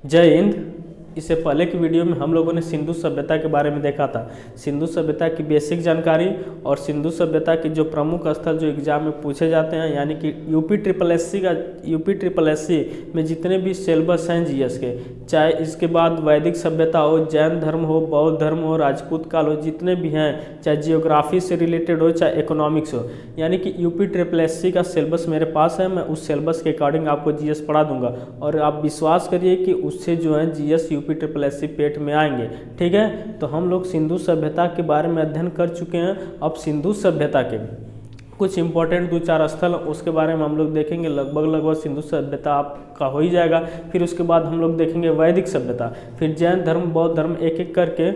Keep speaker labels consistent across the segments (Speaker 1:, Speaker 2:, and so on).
Speaker 1: जय हिंद। इससे पहले की वीडियो में हम लोगों ने सिंधु सभ्यता के बारे में देखा था। सिंधु सभ्यता की बेसिक जानकारी और सिंधु सभ्यता के जो प्रमुख स्थल जो एग्जाम में पूछे जाते हैं, यानी कि यूपी ट्रिपल एस सी में जितने भी सिलेबस हैं जीएस के, चाहे इसके बाद वैदिक सभ्यता हो, जैन धर्म हो, बौद्ध धर्म हो, राजपूत काल हो, जितने भी हैं, चाहे जियोग्राफी से रिलेटेड हो, चाहे इकोनॉमिक्स हो, यानी कि यूपी ट्रिपल एस सी का सिलेबस मेरे पास है। मैं उस सिलेबस के अकॉर्डिंग आपको जीएस पढ़ा दूंगा और आप विश्वास करिए कि उससे जो है GS UP triple S C PET में आएंगे। ठीक है, तो हम लोग सिंधु सभ्यता के बारे में अध्ययन कर चुके हैं। अब सिंधु सभ्यता के कुछ इंपॉर्टेंट 2-4 स्थल उसके बारे में हम लोग देखेंगे। लगभग सिंधु सभ्यता आपका हो ही जाएगा। फिर उसके बाद हम लोग देखेंगे वैदिक सभ्यता, फिर जैन धर्म, बौद्ध धर्म, एक एक करके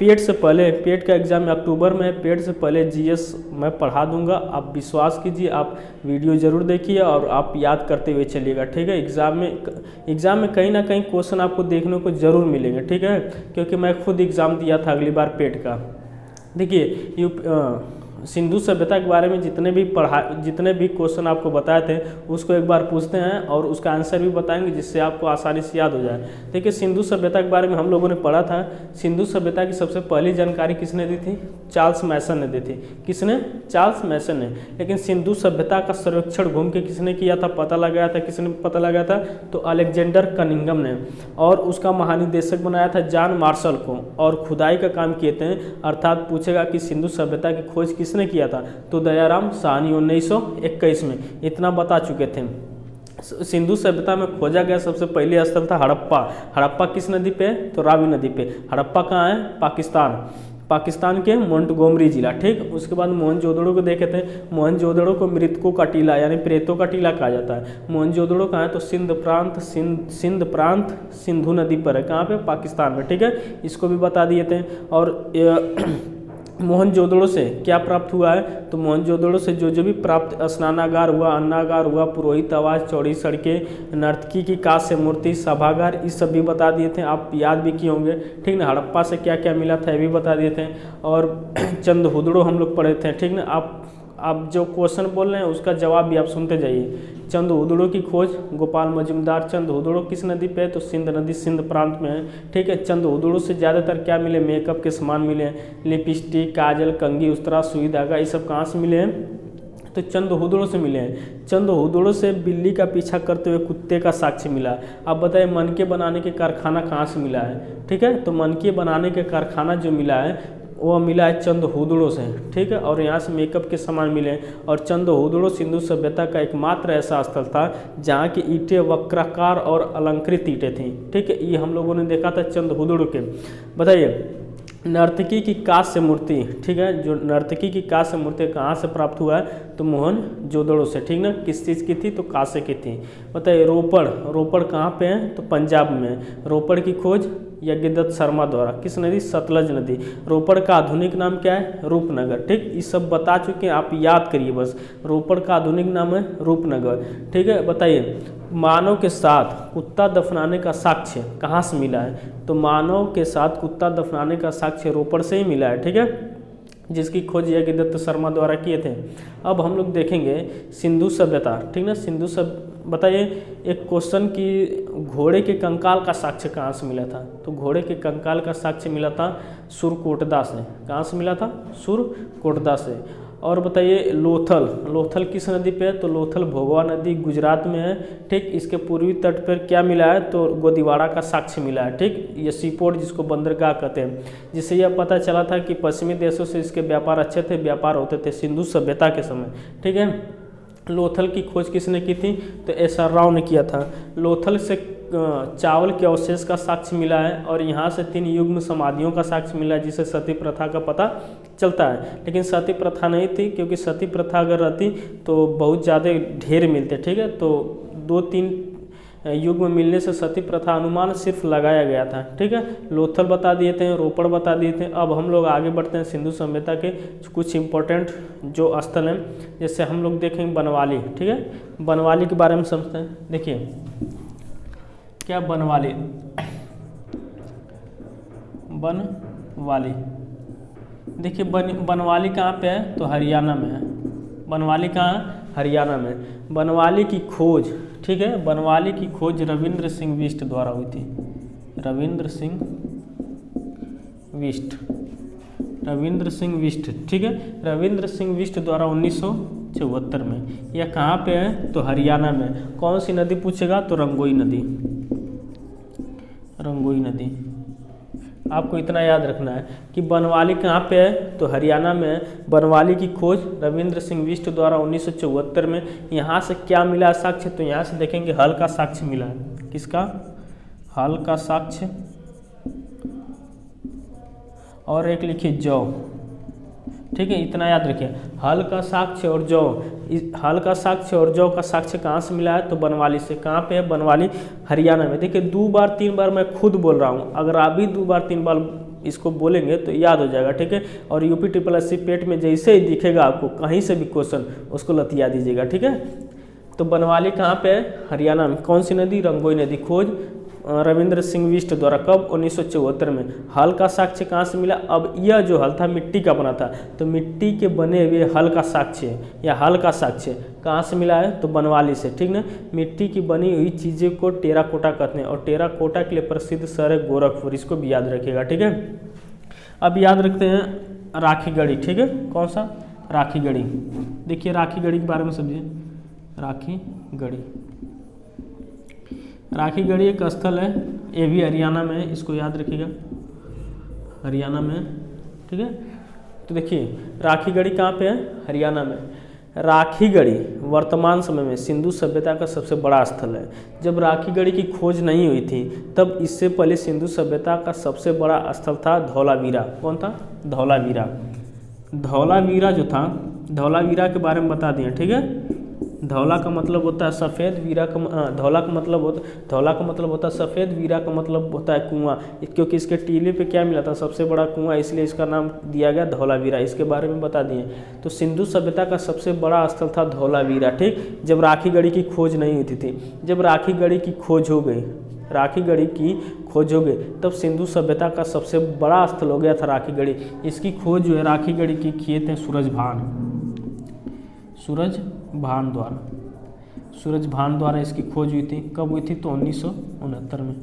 Speaker 1: पेट से पहले, पेट का एग्जाम में अक्टूबर में, पेट से पहले जीएस मैं पढ़ा दूंगा। आप विश्वास कीजिए, आप वीडियो ज़रूर देखिए और आप याद करते हुए चलिएगा। ठीक है, एग्ज़ाम में कहीं ना कहीं क्वेश्चन आपको देखने को ज़रूर मिलेंगे। ठीक है, क्योंकि मैं खुद एग्ज़ाम दिया था अगली बार पेट का। देखिए, सिंधु सभ्यता के बारे में जितने भी क्वेश्चन आपको बताए थे उसको एक बार पूछते हैं और उसका आंसर भी बताएंगे, जिससे आपको आसानी से याद हो जाए। देखिए, सिंधु सभ्यता के बारे में हम लोगों ने पढ़ा था। सिंधु सभ्यता की सबसे पहली जानकारी किसने दी थी? चार्ल्स मैसन ने दी थी। किसने? चार्ल्स मैसन ने। लेकिन सिंधु सभ्यता का सर्वेक्षण घूम के किसने किया था, पता लगाया था? किसने पता लगाया था? तो अलेक्जेंडर कनिंघम ने, और उसका महानिदेशक बनाया था जॉन मार्शल को, और खुदाई का काम किए थे। अर्थात पूछेगा कि सिंधु सभ्यता की खोज किसने किया था, तो दयाराम साहनी 1921 में। इतना बता चुके थे। सिंधु सभ्यता में खोजा गया सबसे पहले स्थल था हड़प्पा। हड़प्पा किस नदी पे? तो रावी नदी पे। हड़प्पा कहाँ है? पाकिस्तान के मोंटगोमरी जिला। ठीक, उसके बाद मोहनजोदड़ो को देखे थे। मोहनजोदड़ो को मृतकों का टीला यानी प्रेतों का टीला कहा जाता है। मोहनजोदड़ो कहाँ है? तो सिंध प्रांत सिंधु नदी पर है। कहाँ पे? पाकिस्तान में। ठीक है, इसको भी बता दिए थे। और मोहनजोदड़ो से क्या प्राप्त हुआ है? तो मोहनजोदड़ो से जो भी प्राप्त, स्नानागार हुआ, अन्नागार हुआ, पुरोहित आवास, चौड़ी सड़कें, नर्तकी की कांस्य मूर्ति, सभागार, इस सब भी बता दिए थे। आप याद भी किए होंगे। ठीक ना, हड़प्पा से क्या क्या मिला था ये भी बता दिए थे। और चंद्रहुदड़ो हम लोग पढ़े थे। ठीक ना, आप जो क्वेश्चन बोल रहे हैं उसका जवाब भी आप सुनते जाइए। चंद्रहुदड़ो की खोज गोपाल मजुमदार। चंद्रहुदड़ो किस नदी पे है? तो सिंध नदी, सिंध प्रांत में है। ठीक है, चंद्रहुदड़ो से ज़्यादातर क्या मिले? मेकअप के सामान मिले हैं। लिपस्टिक, काजल, कंघी, उस्तरा, सुई धागा, ये सब कहाँ से मिले हैं? तो चंद्रहुदड़ो से मिले हैं। चंद्रहुदड़ो से बिल्ली का पीछा करते हुए कुत्ते का साक्ष्य मिला। आप बताइए, मनके बनाने के कारखाना कहाँ से मिला है? ठीक है, तो मनके बनाने के कारखाना जो मिला है वो मिला है चंद्रहुदड़ो से। ठीक है, और यहाँ से मेकअप के सामान मिले। और चंद्रहुदड़ो सिंधु सभ्यता का एकमात्र ऐसा स्थल था जहाँ की ईंटें वक्राकार और अलंकृत ईंटें थीं। ठीक है, ये हम लोगों ने देखा था चंद्रहुदड़ो के। बताइए, नर्तकी की कांस्य मूर्ति। ठीक है, जो नर्तकी की कांस्य मूर्ति कहाँ से प्राप्त हुआ है? तो मोहनजोदड़ो से। ठीक ना, किस चीज़ की थी? तो कांस्य की थी। बताइए, रोपड़ कहाँ पे है? तो पंजाब में। रोपड़ की खोज यज्ञदत्त शर्मा द्वारा। किस नदी? सतलज नदी। रोपड़ का आधुनिक नाम क्या है? रूपनगर। ठीक, ये सब बता चुके हैं, आप याद करिए बस। रोपड़ का आधुनिक नाम है रूपनगर। ठीक है, बताइए, मानव के साथ कुत्ता दफनाने का साक्ष्य कहाँ से मिला है? तो मानव के साथ कुत्ता दफनाने का साक्ष्य रोपड़ से ही मिला है। ठीक है, जिसकी खोज यज्ञदत्त शर्मा द्वारा किए थे। अब हम लोग देखेंगे सिंधु सभ्यता। ठीक ना, बताइए, एक क्वेश्चन की घोड़े के कंकाल का साक्ष्य कहाँ से मिला था? तो घोड़े के कंकाल का साक्ष्य मिला था सुरकोटदा से। कहाँ से मिला था? सुरकोटदा से। और बताइए, लोथल किस नदी पे है? तो लोथल भोगवा नदी गुजरात में है। ठीक, इसके पूर्वी तट पर क्या मिला है? तो गोदीवाड़ा का साक्ष्य मिला है। ठीक, ये सीपोर्ट जिसको बंदरगाह कहते हैं, जिससे यह पता चला था कि पश्चिमी देशों से इसके व्यापार अच्छे थे, व्यापार होते थे सिंधु सभ्यता के समय। ठीक है, लोथल की खोज किसने की थी? तो एस.आर. राव ने किया था। लोथल से चावल के अवशेष का साक्ष्य मिला है और यहाँ से 3 युग्म समाधियों का साक्ष्य मिला है, जिससे सती प्रथा का पता चलता है। लेकिन सती प्रथा नहीं थी, क्योंकि सती प्रथा अगर रहती तो बहुत ज़्यादा ढेर मिलते। ठीक है, तो 2-3 युग्म मिलने से सती प्रथा अनुमान सिर्फ लगाया गया था। ठीक है, लोथल बता दिए थे, रोपड़ बता दिए थे। अब हम लोग आगे बढ़ते हैं सिंधु सभ्यता के कुछ इंपॉर्टेंट जो स्थल हैं, जैसे हम लोग देखेंगे बनवाली। ठीक है, बनवाली के बारे में समझते हैं। देखिए, क्या बनवाली देखिए, बनवाली कहाँ पे है? तो हरियाणा में है। बनवाली कहाँ? हरियाणा में। बनवाली की खोज ठीक है। बनवाली की खोज रविंद्र सिंह बिष्ट द्वारा हुई थी। रविंद्र सिंह बिष्ट, ठीक है। रविंद्र सिंह बिष्ट द्वारा 1974 में। यह कहाँ पे है? तो हरियाणा में। कौन सी नदी पूछेगा? तो रंगोई नदी। आपको इतना याद रखना है कि बनवाली कहाँ पे है? तो हरियाणा में है। बनवाली की खोज रविंद्र सिंह बिष्ट द्वारा 1974 में। यहाँ से क्या मिला साक्ष्य? तो यहाँ से देखेंगे हल का साक्ष्य मिला है। किसका? हल का साक्ष्य। और एक लिखिए जौ, ठीक है। इतना याद रखिए, हल का साक्ष्य और जौ। हल का साक्ष्य और जौ का साक्ष्य कहाँ से मिला है? तो बनवाली से। कहाँ पे है? बनवाली, हरियाणा में। देखिए 2 बार 3 बार मैं खुद बोल रहा हूँ, अगर आप भी 2 बार 3 बार इसको बोलेंगे तो याद हो जाएगा, ठीक है। और यूपी SSC पेट में जैसे ही दिखेगा आपको कहीं से भी क्वेश्चन, उसको लतिया दीजिएगा, ठीक है। तो बनवाली कहाँ पे है? हरियाणा में। कौन सी नदी? रंगोई नदी। खोज रविंद्र सिंह बिष्ट द्वारा कब? 1974 में। हल का साक्ष्य कहाँ से मिला? अब यह जो हल था मिट्टी का बना था, तो मिट्टी के बने हुए हल का साक्ष्य या हल का साक्ष्य कहाँ से मिला है? तो बनवाली से, ठीक ना। मिट्टी की बनी हुई चीज़ें को टेराकोटा कहते हैं, और टेराकोटा के लिए प्रसिद्ध शहर है गोरखपुर। इसको भी याद रखिएगा, ठीक है। अब याद रखते हैं राखी गढ़ी, ठीक है। कौन सा? राखी गढ़ी। देखिए राखी गढ़ी के बारे में समझिए। राखी गढ़ी एक स्थल है, ये भी हरियाणा में है, इसको याद रखिएगा, हरियाणा में, ठीक है। तो देखिए राखी गढ़ी कहाँ पे है? हरियाणा में। राखी गढ़ी वर्तमान समय में सिंधु सभ्यता का सबसे बड़ा स्थल है। जब राखी गढ़ी की खोज नहीं हुई थी तब इससे पहले सिंधु सभ्यता का सबसे बड़ा स्थल था धौलावीरा। कौन था? धौलावीरा। धौलावीरा जो था, धौलावीरा के बारे में बता दिए, ठीक है। धौला का मतलब होता है सफ़ेद, वीरा का धौला का मतलब होता है सफ़ेद, वीरा का मतलब होता है कुआं, क्योंकि इसके टीले पे क्या मिला था? सबसे बड़ा कुआं, इसलिए इसका नाम दिया गया धौलावीरा। इसके बारे में बता दिए। तो सिंधु सभ्यता का सबसे बड़ा स्थल था धौलावीरा, ठीक। जब राखी गढ़ी की खोज नहीं होती थी, जब राखी गढ़ी की खोज हो गई, तब सिंधु सभ्यता का सबसे बड़ा स्थल हो गया था राखी गढ़ी। इसकी खोज जो है राखी गढ़ी की किए थे सूरजभान द्वारा इसकी खोज हुई थी। कब हुई थी? तो 1969 में।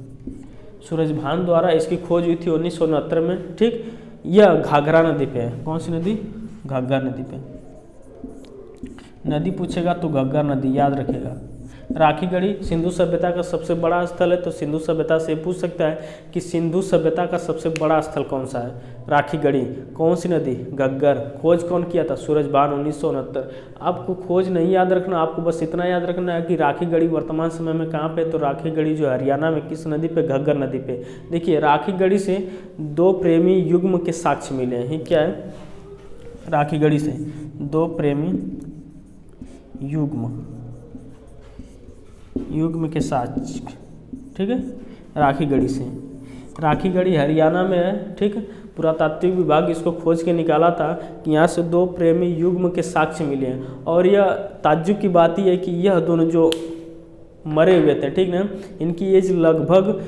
Speaker 1: सूरजभान द्वारा इसकी खोज हुई थी 1969 में, ठीक। यह घाघरा नदी पे है। कौन सी नदी? घग्गर नदी पे। नदी पूछेगा तो घग्गर नदी याद रखेगा। राखी गढ़ी सिंधु सभ्यता का सबसे बड़ा स्थल है, तो सिंधु सभ्यता से पूछ सकता है कि सिंधु सभ्यता का सबसे बड़ा स्थल कौन सा है? राखी गढ़ी। कौन सी नदी? घग्गर। खोज कौन किया था? सूरजभान 1969। आपको खोज नहीं याद रखना, आपको बस इतना याद रखना है कि राखी गढ़ी वर्तमान समय में कहाँ पे? तो राखी गढ़ी जो हरियाणा में, किस नदी पे? घग्गर नदी पे। देखिए राखी गढ़ी से 2 प्रेमी युग्म के साक्ष्य मिले हैं। क्या है? राखी गढ़ी से 2 प्रेमी युग्म के साक्ष्य, ठीक है। राखी गढ़ी से। राखी गढ़ी हरियाणा में है, ठीक। पुरातात्विक विभाग इसको खोज के निकाला था कि यहाँ से 2 प्रेमी युग्म के साक्ष्य मिले हैं। और यह ताज्जुब की बात ही है कि यह दोनों जो मरे हुए थे, ठीक ना, इनकी एज लगभग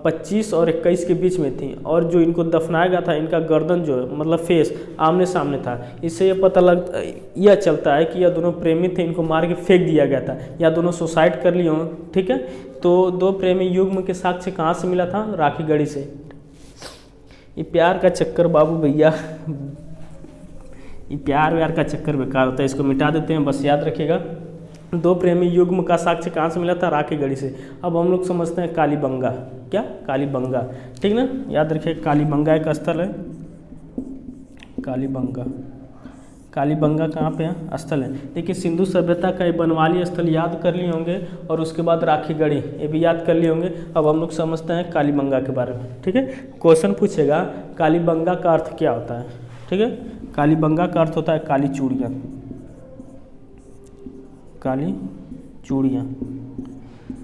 Speaker 1: 25 और 21 के बीच में थी। और जो इनको दफनाया गया था, इनका गर्दन जो है मतलब फेस आमने सामने था। इससे यह चलता है कि यह दोनों प्रेमी थे, इनको मार के फेंक दिया गया था, या दोनों सुसाइड कर लिए हों, ठीक है। तो 2 प्रेमी युग्म के साक्ष्य कहाँ से मिला था? राखी गढ़ी से। ये प्यार का चक्कर बाबू भैया, ये प्यार व्यार का चक्कर बेकार होता है, इसको मिटा देते हैं, बस याद रखिएगा। 2 प्रेमी युग्म का साक्ष्य कहाँ से मिला था? राखी गढ़ी से। अब हम लोग समझते हैं कालीबंगा। क्या? कालीबंगा, ठीक ना, याद रखिए। कालीबंगा एक स्थल है। कालीबंगा कहाँ पे है? स्थल है। देखिए सिंधु सभ्यता का ये बनवाली स्थल याद कर लिए होंगे, और उसके बाद राखी गढ़ी ये भी याद कर लिए होंगे। अब हम लोग समझते हैं कालीबंगा के बारे में, ठीक है। क्वेश्चन पूछेगा कालीबंगा का अर्थ क्या होता है, ठीक है। कालीबंगा का अर्थ होता है काली चूड़ियाँ।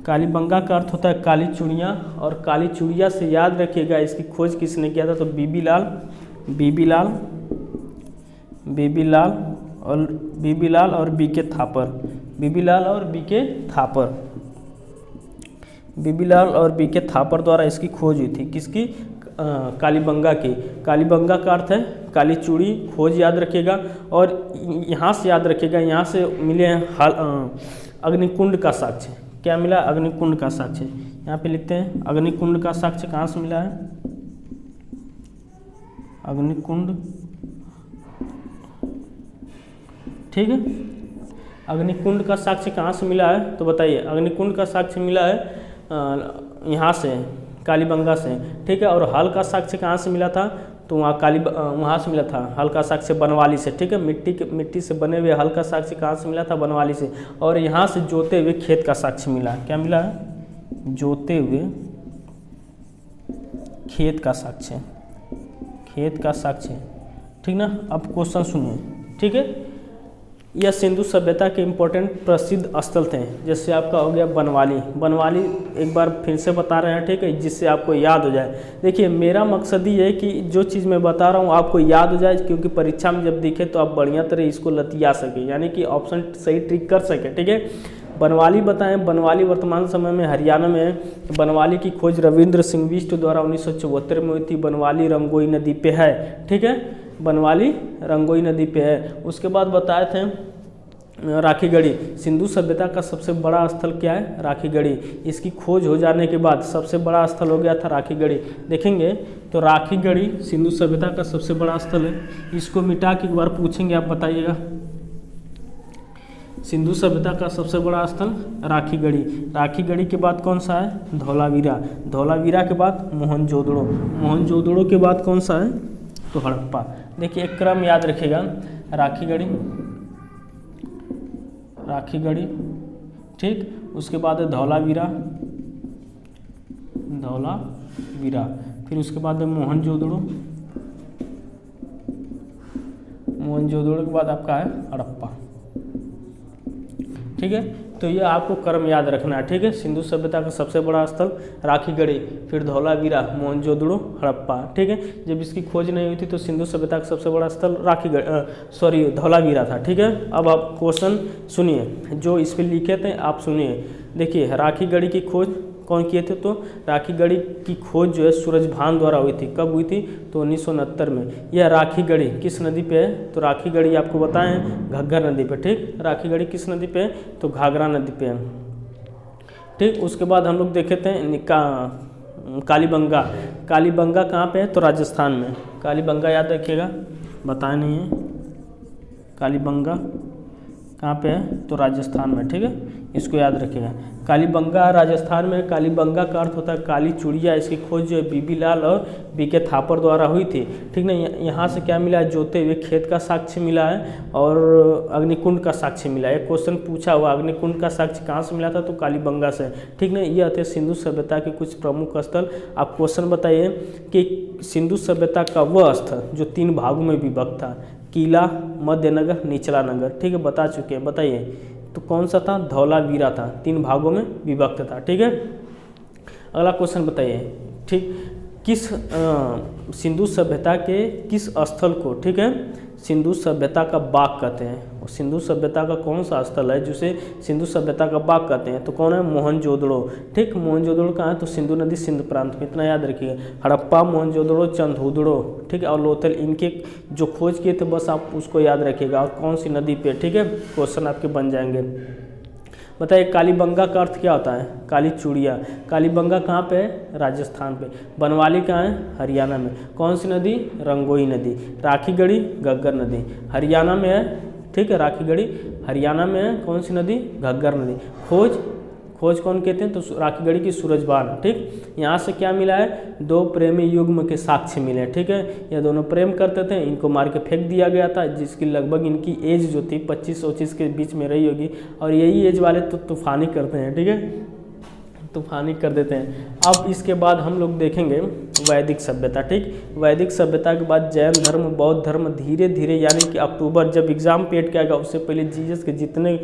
Speaker 1: कालीबंगा का अर्थ होता है काली चूड़ियाँ। और काली चूड़िया से याद रखिएगा इसकी खोज किसने किया था? तो बीबी लाल और बीके थापर। बीबीलाल और बीके थापर द्वारा इसकी खोज हुई थी। किसकी? कालीबंगा की। कालीबंगा का अर्थ है काली चूड़ी। खोज याद रखिएगा। और यहाँ से याद रखिएगा, यहाँ से मिले हैं अग्निकुंड का साक्ष्य, क्या मिला? अग्निकुंड का साक्ष्य। यहाँ पे लिखते हैं अग्निकुंड का साक्ष्य कहाँ से मिला है? अग्निकुंड, ठीक है। अग्निकुंड का साक्ष्य कहाँ से मिला है तो बताइए। अग्निकुंड का साक्ष्य मिला है यहाँ से, कालीबंगा से, ठीक है। और हल का साक्ष्य कहाँ से मिला था? तो वहाँ से मिला था हल का साक्ष्य बनवाली से, ठीक है। मिट्टी से बने हुए हल का साक्ष्य कहाँ से मिला था? बनवाली से। और यहाँ से जोते हुए खेत का साक्ष्य मिला, क्या मिला है? जोते हुए खेत का साक्ष्य, खेत का साक्ष्य, ठीक ना। अब क्वेश्चन सुनिए, ठीक है। यह सिंधु सभ्यता के इम्पोर्टेंट प्रसिद्ध स्थल थे, जैसे आपका हो गया बनवाली। बनवाली एक बार फिर से बता रहे हैं, ठीक है, जिससे आपको याद हो जाए। देखिए मेरा मकसद ही है कि जो चीज़ मैं बता रहा हूँ आपको याद हो जाए, क्योंकि परीक्षा में जब दिखे तो आप बढ़िया तरह इसको लतिया सके, यानी कि ऑप्शन सही ट्रिक कर सके, ठीक है। बनवाली बताएं, बनवाली वर्तमान समय में हरियाणा में है। बनवाली की खोज रविंद्र सिंह बिष्ट द्वारा 1974 में हुई थी। बनवाली रंगोई नदी पे है, ठीक है। बनवाली रंगोई नदी पे है। उसके बाद बताए थे राखीगढ़ी, सिंधु सभ्यता का सबसे बड़ा स्थल क्या है? राखीगढ़ी। इसकी खोज हो जाने के बाद सबसे बड़ा स्थल हो गया था राखीगढ़ी। देखेंगे तो राखीगढ़ी सिंधु सभ्यता का सबसे बड़ा स्थल है। इसको मिटा के एक बार पूछेंगे, आप बताइएगा। सिंधु सभ्यता का सबसे बड़ा स्थल राखीगढ़ी। राखीगढ़ी के बाद कौन सा है? धौलावीरा। धौलावीरा के बाद मोहनजोदड़ो। मोहनजोदड़ो के बाद कौन सा है? तो हड़प्पा। देखिए एक क्रम याद रखिएगा, राखीगढ़ी, राखीगढ़ी, ठीक। उसके बाद है धौलावीरा, धौलावीरा। फिर उसके बाद है मोहनजोदड़ो, मोहनजोदड़ो के बाद आपका है हड़प्पा, ठीक है। तो ये आपको क्रम याद रखना है, ठीक है। सिंधु सभ्यता का सबसे बड़ा स्थल राखीगढ़ी, फिर धौलावीरा, मोहनजोदड़ो, हड़प्पा, ठीक है। जब इसकी खोज नहीं हुई थी तो सिंधु सभ्यता का सबसे बड़ा स्थल धौलावीरा था, ठीक है। अब आप क्वेश्चन सुनिए, जो इस पर लिखे थे आप सुनिए। देखिए राखीगढ़ी की खोज कौन किए थे? तो राखीगढ़ी की खोज जो है सूरजभान द्वारा हुई थी। कब हुई थी? तो 1969 में। यह राखीगढ़ी किस नदी पे है? तो राखीगढ़ी आपको बताएं घग्गर नदी पे, ठीक। राखीगढ़ी किस नदी पे है? तो घाघरा नदी पे है, ठीक। उसके बाद हम लोग देखे थे कालीबंगा। कालीबंगा कहाँ पे है? तो राजस्थान में। कालीबंगा याद रखिएगा, बताए नहीं है। कालीबंगा कहाँ पे है? तो राजस्थान में, ठीक है। इसको याद रखिएगा। कालीबंगा राजस्थान में। कालीबंगा का अर्थ होता है काली चूड़िया। इसकी खोज जो है बीबी लाल और बीके थापर द्वारा हुई थी, ठीक ना। यहाँ से क्या मिला है? जोते हुए खेत का साक्ष्य मिला है और अग्निकुंड का साक्ष्य मिला है। एक क्वेश्चन पूछा हुआ अग्निकुंड का साक्ष्य कहाँ से मिला था? तो कालीबंगा से, ठीक ना। ये थे सिंधु सभ्यता के कुछ प्रमुख स्थल। आप क्वेश्चन बताइए कि सिंधु सभ्यता का वह स्थल जो 3 भागों में विभक्त था, किला, मध्यनगर, निचला नगर, ठीक है, बता चुके हैं। बताइए तो कौन सा था? धौलावीरा था, 3 भागों में विभक्त था, ठीक है। अगला क्वेश्चन बताइए, ठीक। किस सिंधु सभ्यता के किस स्थल को, ठीक है, सिंधु सभ्यता का बाग कहते हैं? और सिंधु सभ्यता का कौन सा स्थल है जिसे सिंधु सभ्यता का बाग कहते हैं? तो कौन है? मोहनजोदड़ो, ठीक। मोहनजोदड़ो कहाँ है? तो सिंधु नदी सिंध प्रांत में, इतना याद रखिएगा। हड़प्पा, मोहनजोदड़ो, चंदहुदड़ो, ठीक है, और लोथल, इनके जो खोज किए थे बस आप उसको याद रखिएगा, और कौन सी नदी पे, ठीक है। क्वेश्चन आपके बन जाएंगे। बताइए कालीबंगा का अर्थ क्या होता है? काली चूड़िया। कालीबंगा कहाँ पे है? राजस्थान पे। बनवाली कहाँ है? हरियाणा में। कौन सी नदी? रंगोई नदी। राखीगढ़ी घग्गर नदी हरियाणा में है, ठीक है। राखीगढ़ी हरियाणा में है। कौन सी नदी? घग्गर नदी। खोज कौन कहते हैं? तो राखीगढ़ी की सूरजभान, ठीक। यहाँ से क्या मिला है? 2 प्रेमी युग्म के साक्ष्य मिले, ठीक है। ये दोनों प्रेम करते थे, इनको मार के फेंक दिया गया था, जिसकी लगभग इनकी एज जो थी 25-25 के बीच में रही होगी। और यही एज वाले तो तूफानी करते हैं, ठीक है, तूफानी कर देते हैं। अब इसके बाद हम लोग देखेंगे वैदिक सभ्यता, ठीक। वैदिक सभ्यता के बाद जैन धर्म, बौद्ध धर्म, धीरे धीरे, यानी कि अक्टूबर जब एग्जाम पेट के आएगा उससे पहले जीएस के जितने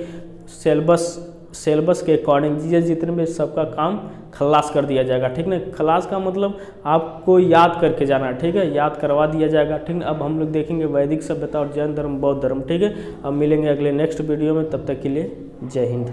Speaker 1: सिलेबस के अकॉर्डिंग जीएस जितने भी सबका काम खलास कर दिया जाएगा, ठीक ना। खलास का मतलब आपको याद करके जाना, ठीक है, याद करवा दिया जाएगा, ठीक। अब हम लोग देखेंगे वैदिक सभ्यता और जैन धर्म, बौद्ध धर्म, ठीक है। अब मिलेंगे अगले नेक्स्ट वीडियो में, तब तक के लिए जय हिंद।